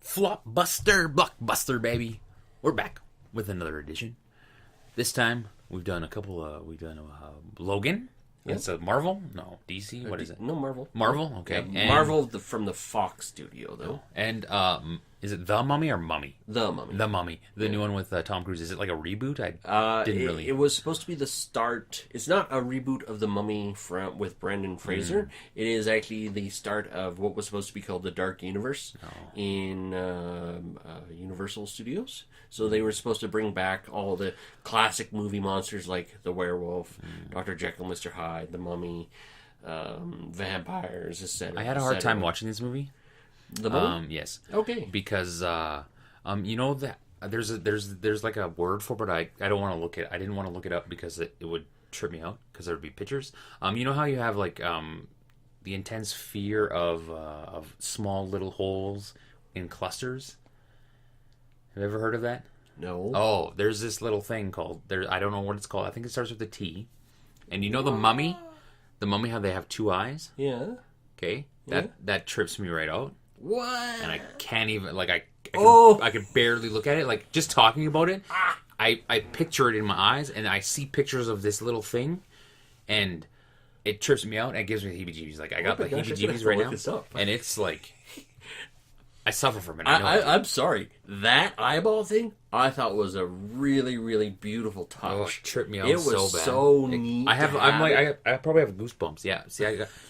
Flopbuster, Blockbuster, baby. We're back with another edition. This time we've done a couple. Logan. Yep. It's a Marvel. No, DC. What is it? No, Marvel. Marvel. Okay. Yeah, And, Marvel from the Fox studio, though. And is it The Mummy or Mummy? The Mummy. The Mummy. The new one with Tom Cruise. Is it like a reboot? I didn't really. It was supposed to be the start. It's not a reboot of The Mummy with Brendan Fraser. It is actually the start of what was supposed to be called the Dark Universe in Universal Studios. So they were supposed to bring back all the classic movie monsters like the werewolf, Dr. Jekyll, Mr. Hyde, the Mummy, vampires, etc. I had a hard time watching this movie. The Mummy? Yes. Okay. Because you know that there's like a word for it, but I don't want to look it. I didn't want to look it up because it would trip me out because there would be pictures. You know how you have like the intense fear of small little holes in clusters. Have you ever heard of that? No. Oh, there's this little thing called I don't know what it's called. I think it starts with a T. And you know the Mummy? The Mummy, how they have two eyes? Yeah. Okay. Yeah. That trips me right out. What? And I can't even, like, I could barely look at it. Like, just talking about it, I picture it in my eyes, and I see pictures of this little thing, and it trips me out, and it gives me the heebie-jeebies. Like, I got the heebie-jeebies right now, and it's like, I suffer from it. I'm sorry. That eyeball thing, I thought was a really, really beautiful touch. Oh, it tripped me out it so bad. was so neat. I probably have goosebumps. Yeah. See,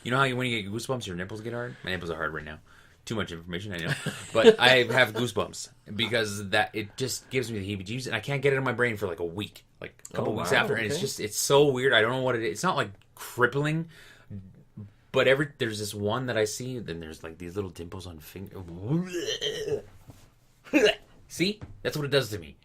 you know how when you get goosebumps, your nipples get hard? My nipples are hard right now. Too much information, I know. But I have goosebumps because it just gives me the heebie-jeebies, and I can't get it in my brain for like a week, like a couple weeks after, and it's so weird. I don't know what it is. It's not like crippling, but there's this one that I see, then there's like these little dimples on finger. See? That's what it does to me.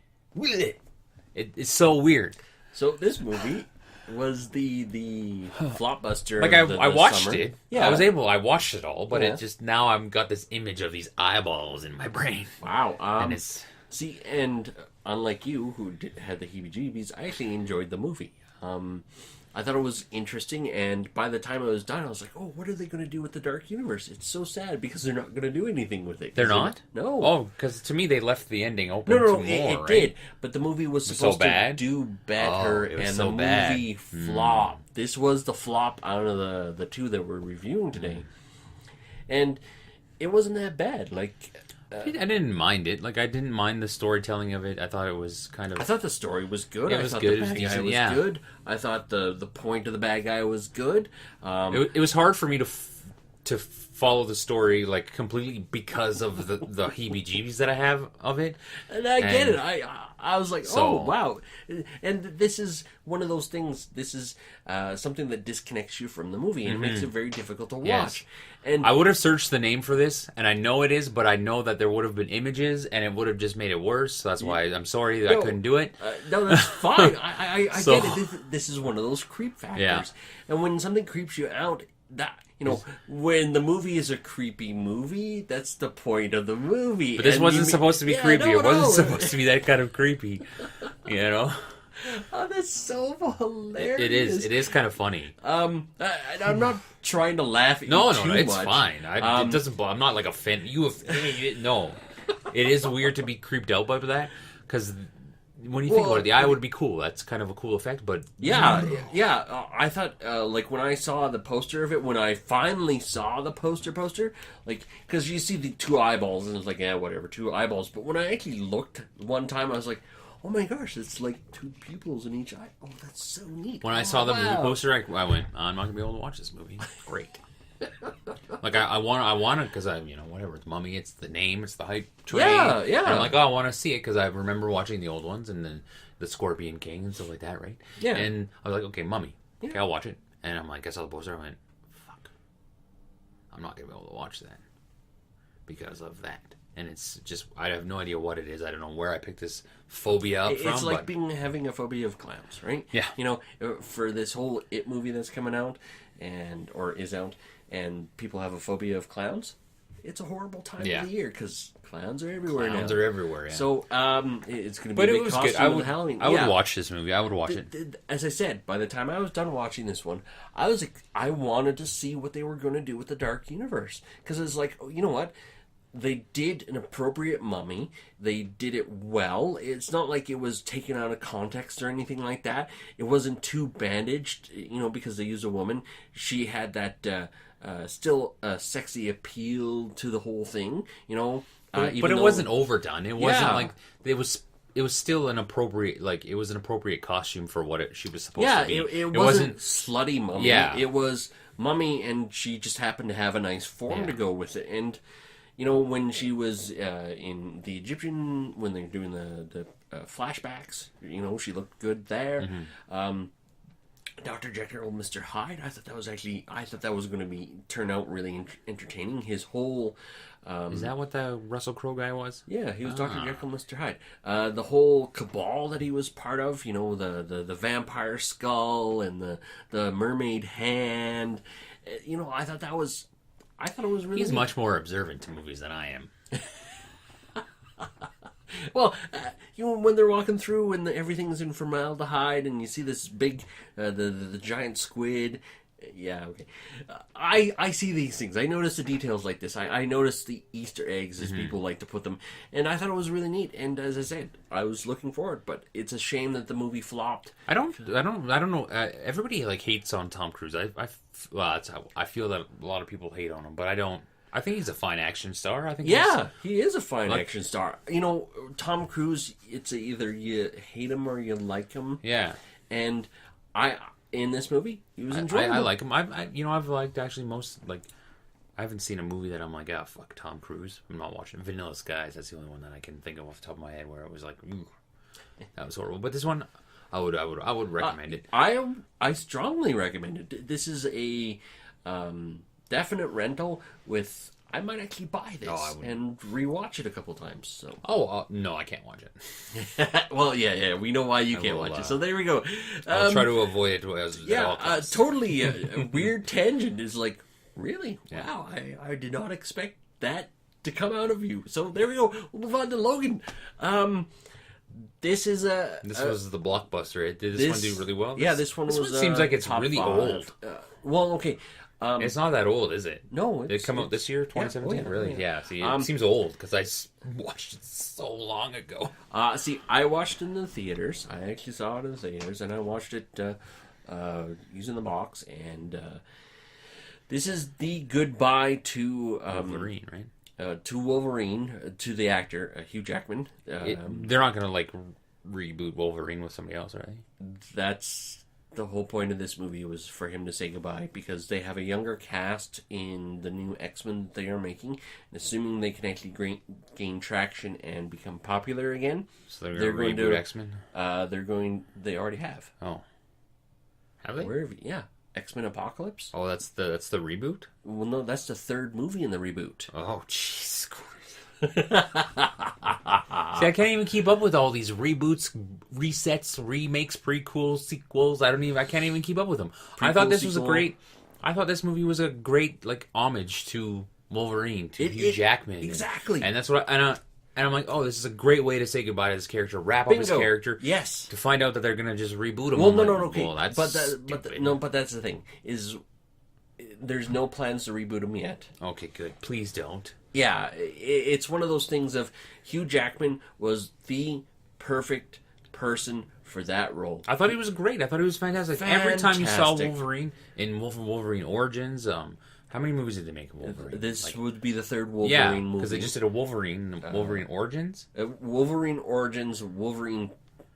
It's so weird. So this movie was the Flopbuster. Like I watched it. Yeah. I watched it all, but it just now I've got this image of these eyeballs in my brain. Wow. And it's and unlike you who had the heebie-jeebies, I actually enjoyed the movie. I thought it was interesting, and by the time it was done, I was like, "Oh, what are they going to do with the Dark Universe?" It's so sad because they're not going to do anything with it. They're not? No. Oh, because to me they left the ending open. No, it right? Did. But the movie was supposed to do better, and the movie flopped. This was the flop out of the two that we're reviewing today, and it wasn't that bad. Like. I didn't mind it. Like, I didn't mind the storytelling of it. I thought it was kind of... I thought the story was good. Yeah, it was I thought good. the bad guy was good. I thought the point of the bad guy was good. It was hard for me to follow the story, like, completely because of the heebie-jeebies that I have of it. And I get it. I was like, oh, wow. And this is one of those things. This is something that disconnects you from the movie and makes it very difficult to watch. Yes. And I would have searched the name for this, and I know it is, but I know that there would have been images, and it would have just made it worse. So that's why I'm sorry that I couldn't do it. No, that's fine. I get it. This is one of those creep factors. Yeah. And when something creeps you out, when the movie is a creepy movie, that's the point of the movie. But this wasn't supposed to be creepy. It wasn't supposed to be that kind of creepy. You know? Oh, that's so hilarious. It is kind of funny. I'm not trying to laugh at you no, too it's much. fine. It doesn't. I'm not like offended. No, it is weird to be creeped out by that because when you think about it, the eye would be cool. That's kind of a cool effect. But yeah. I thought like when I saw the poster of it, when I finally saw the poster, like because you see the two eyeballs and it's like whatever, two eyeballs. But when I actually looked one time, I was like, oh my gosh, it's like two pupils in each eye. Oh, that's so neat. When I saw the movie poster, I went, I'm not gonna be able to watch this movie. Great. Like I want it because whatever, it's Mummy, it's the name, it's the hype train. Yeah. And I'm like, I want to see it because I remember watching the old ones and then the Scorpion King and stuff like that, right? Yeah. And I was like, okay, Mummy, okay, I'll watch it. And I'm like, I saw the poster, I went, fuck, I'm not gonna be able to watch that because of that. And it's just, I have no idea what it is. I don't know where I picked this phobia up from. It's like having a phobia of clowns, right? Yeah. For this whole It movie that's coming out, or is out, and people have a phobia of clowns, it's a horrible time of the year because clowns are everywhere now. Clowns are everywhere, yeah. So, it's going to be a big costume of Halloween. I would watch this movie. I would watch it. As I said, by the time I was done watching this one, I wanted to see what they were going to do with the Dark Universe. Because it's like, you know what? they did an appropriate mummy. They did it well. It's not like it was taken out of context or anything like that. It wasn't too bandaged, because they used a woman. She had that still sexy appeal to the whole thing, But it wasn't overdone. It wasn't like it was. It was still an appropriate, it was an appropriate costume for what she was supposed to be. It wasn't slutty mummy. Yeah. It was mummy, and she just happened to have a nice form to go with it. And when she was in the Egyptian, when they're doing the flashbacks, she looked good there. Mm-hmm. Dr. Jekyll, Mr. Hyde. I thought that was going to turn out really entertaining. His whole. Is that what the Russell Crowe guy was? Yeah, he was Dr. Jekyll, Mr. Hyde. The whole cabal that he was part of, the vampire skull and the mermaid hand. I thought it was really. He's much more observant to movies than I am. Well, when they're walking through and everything's in formaldehyde, and you see this big, the giant squid. Yeah, okay. I see these things. I notice the details like this. I notice the Easter eggs, as people like to put them, and I thought it was really neat. And as I said, I was looking forward, but it's a shame that the movie flopped. I don't know. Everybody hates on Tom Cruise. I feel that a lot of people hate on him, but I don't. I think he's a fine action star. I think. Yeah, he is a fine action star. Tom Cruise. It's either you hate him or you like him. Yeah, and in this movie, he was enjoyable. I like him. I've liked actually most I haven't seen a movie that I'm like, fuck Tom Cruise. I'm not watching Vanilla Skies. That's the only one that I can think of off the top of my head where it was like, ooh, that was horrible. But this one, I would recommend it. I strongly recommend it. This is a definite rental with. I might actually buy this and rewatch it a couple times. So. No, I can't watch it. Well, yeah, we know why you can't watch it. So there we go. I'll try to avoid it at all costs. Totally a weird tangent is like, really? Yeah. Wow, I did not expect that to come out of you. So there we go. We'll move on to Logan. This was the blockbuster. Did this one do really well? This one seems like it's really old. Well, okay. It's not that old, is it? No. Did it come out this year, 2017? Really? Yeah. See, it seems old because I watched it so long ago. I watched it in the theaters. I actually saw it in the theaters, and I watched it using the box. And this is the goodbye to Wolverine, right? To Wolverine, to the actor Hugh Jackman. They're not going to reboot Wolverine with somebody else, are they? That's the whole point of this movie, was for him to say goodbye, because they have a younger cast in the new X-Men that they are making, and assuming they can actually gain traction and become popular again. So they're going to reboot X-Men? They already have. Oh. Have they? Yeah. X-Men Apocalypse. Oh, that's the reboot? Well, no, that's the third movie in the reboot. Oh, jeez. See, I can't even keep up with all these reboots, resets, remakes, prequels, sequels. I can't even keep up with them. I thought this movie was a great homage to Wolverine, to Hugh Jackman. Exactly. And that's what I'm like, oh, this is a great way to say goodbye to this character, wrap up his character. Yes. To find out that they're gonna just reboot him. Well, no, okay. Well, that's but that's the thing, is there's no plans to reboot him yet. Okay, good. Please don't. Yeah, it's one of those things of Hugh Jackman was the perfect person for that role. I thought he was great. I thought he was fantastic. Every time you saw Wolverine in Wolverine Origins, how many movies did they make of Wolverine? This would be the third Wolverine movie. Because they just did a Wolverine Origins? Wolverine Origins, Wolverine...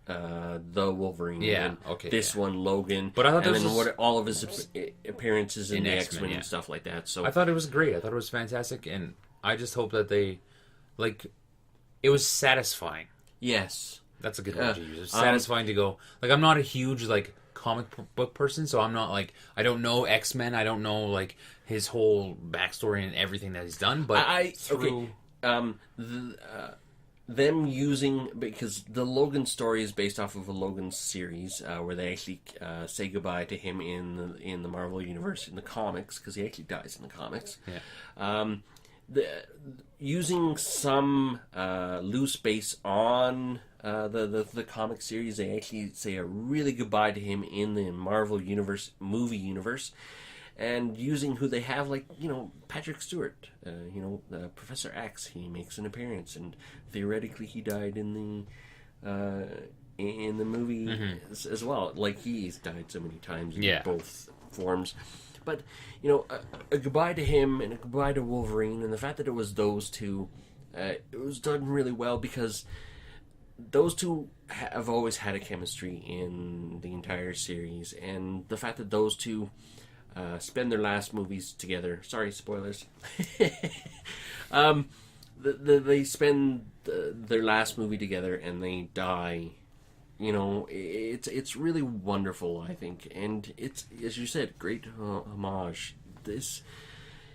the Wolverine. Yeah, okay. This one, Logan. But I thought all of his appearances in the X-Men and stuff like that. So I thought it was great. I thought it was fantastic, and I just hope that they, it was satisfying. Yes. That's a good word to use. It's satisfying to go, I'm not a huge, comic book person, so I'm not, I don't know X-Men. I don't know, his whole backstory and everything that he's done, but them using, because the Logan story is based off of a Logan series where they actually say goodbye to him in the Marvel universe in the comics, because he actually dies in the comics. Yeah. Using some loose base on the comic series, they actually say a really goodbye to him in the Marvel universe movie universe. and using who they have, like, Patrick Stewart, Professor X. He makes an appearance, and theoretically he died in the movie as well. Like, he's died so many times in both forms. But, a goodbye to him and a goodbye to Wolverine, and the fact that it was those two, it was done really well, because those two have always had a chemistry in the entire series, and the fact that those two spend their last movies together. Sorry, spoilers. They spend their last movie together and they die. It's really wonderful, I think, and it's, as you said, great homage.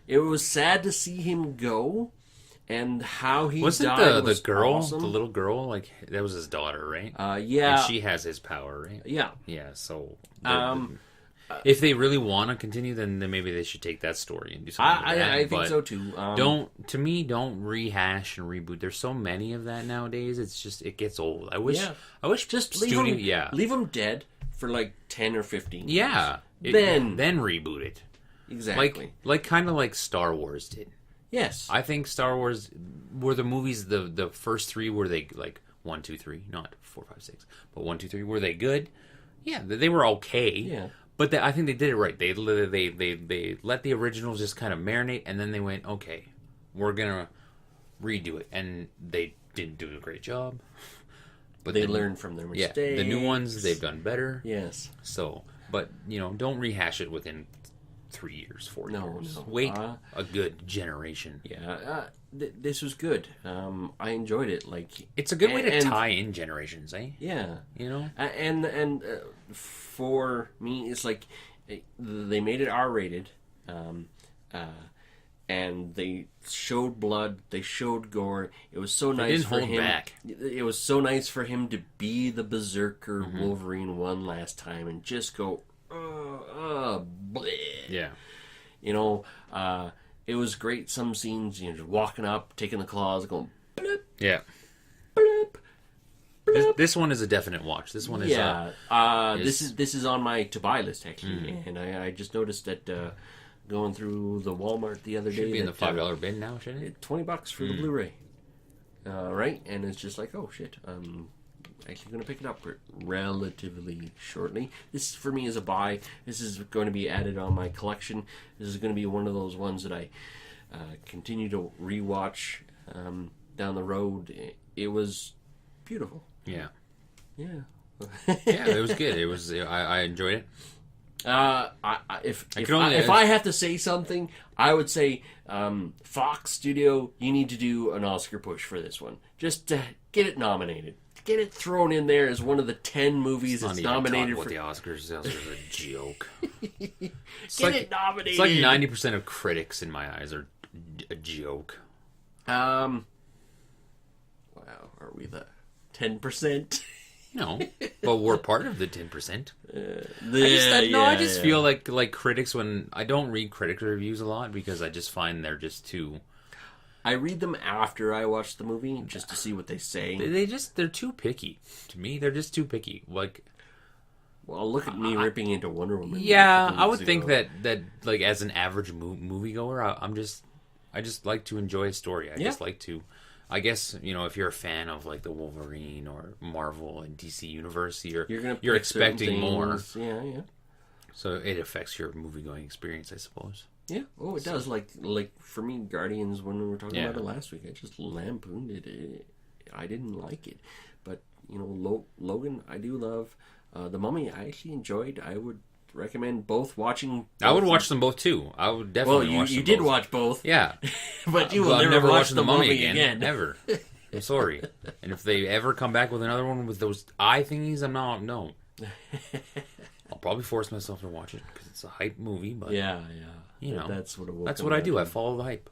It was sad to see him go. And how he wasn't died the girl, awesome. the little girl, like, that was his daughter, right? Yeah. And she has his power, right? Yeah. Yeah, so if they really want to continue, then maybe they should take that story and do something with that. I think so too. Don't rehash and reboot. There's so many of that nowadays. It's just, it gets old. I wish just leave them dead for like 10 or 15 years. Yeah. Then reboot it. Exactly. Like kind of like Star Wars did. Yes. I think Star Wars were the movies, the first three, were they like 1, 2, 3, not 4, 5, 6, but 1, 2, 3, were they good? Yeah, they were okay. Yeah. But I think they did it right. They let the originals just kind of marinate, and then they went, okay, we're gonna redo it, and they didn't do a great job. But they learned from their mistakes. Yeah, the new ones, they've done better. Yes. So, but don't rehash it within 3 years, 4 years. No. Wait a good generation. Yeah, this was good. I enjoyed it. Like, it's a good way to tie in generations, eh? Yeah, and for me, it's like they made it R-rated, and they showed blood, they showed gore. It was so nice for him. Back. It was so nice for him to be the Berserker Wolverine one last time and just go. Bleh. Yeah. It was great. Some scenes, just walking up, taking the claws, going bloop. Yeah. Bloop. Bloop. This one is a definite watch. This one is this is on my to buy list, actually, and I just noticed that going through the Walmart the other day, should be in the $5 bin now, shouldn't it? $20 for the Blu-ray, right? And it's just like, oh shit, actually going to pick it up relatively shortly. This for me is a buy. This is going to be added on my collection. This is going to be one of those ones that I continue to rewatch down the road. It was beautiful. Yeah. Yeah. Yeah, it was good. It was. I enjoyed it. If I have to say something, I would say Fox Studio, you need to do an Oscar push for this one. Just to get it nominated. Get it thrown in there as one of the 10 movies that's nominated for the Oscars. The Oscars are a joke. Get it nominated. It's like 90% of critics in my eyes are a joke. Wow, are we the 10%? No, but we're part of the 10%. I just feel like critics, when I don't read critic reviews a lot, because I just find they're just too. I read them after I watch the movie just to see what they say. They're too picky. To me, they're just too picky. Like, well, look at me ripping into Wonder Woman. Yeah, I would think that like, as an average moviegoer, I just like to enjoy a story. I just like to. I guess, if you're a fan of like the Wolverine or Marvel and DC universe, you're expecting more. Yeah. So it affects your movie-going experience, I suppose. Yeah. Oh, it does. Like for me, Guardians, when we were talking about it last week, I just lampooned it. I didn't like it. But, Logan, I do love. The Mummy, I actually enjoyed. I would recommend both watching. I would watch them both, too. I would definitely watch them both. You did watch both. Yeah. But you will never watch The Mummy again. Never. I'm sorry. And if they ever come back with another one with those eye thingies, no. I'll probably force myself to watch it because it's a hype movie. But yeah. That's what it will. That's what I do. I follow the hype.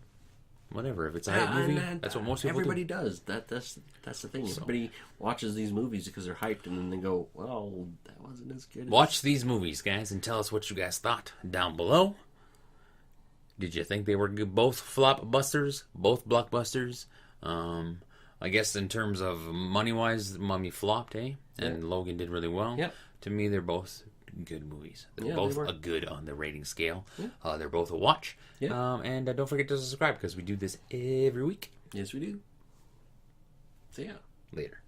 Whatever. If it's a hype movie, that's what most people everybody does. That's the thing. So, everybody watches these movies because they're hyped, and then they go, "Well, that wasn't as good." Watch these movies, guys, and tell us what you guys thought down below. Did you think they were good? Both flopbusters, both blockbusters? I guess in terms of money-wise, Mummy flopped, eh? And Logan did really well. Yep. To me, they're both good movies. They're Yeah, both they were. a good on the rating scale. Yeah. They're both a watch. Yeah. And don't forget to subscribe because we do this every week. Yes, we do. So yeah. Later.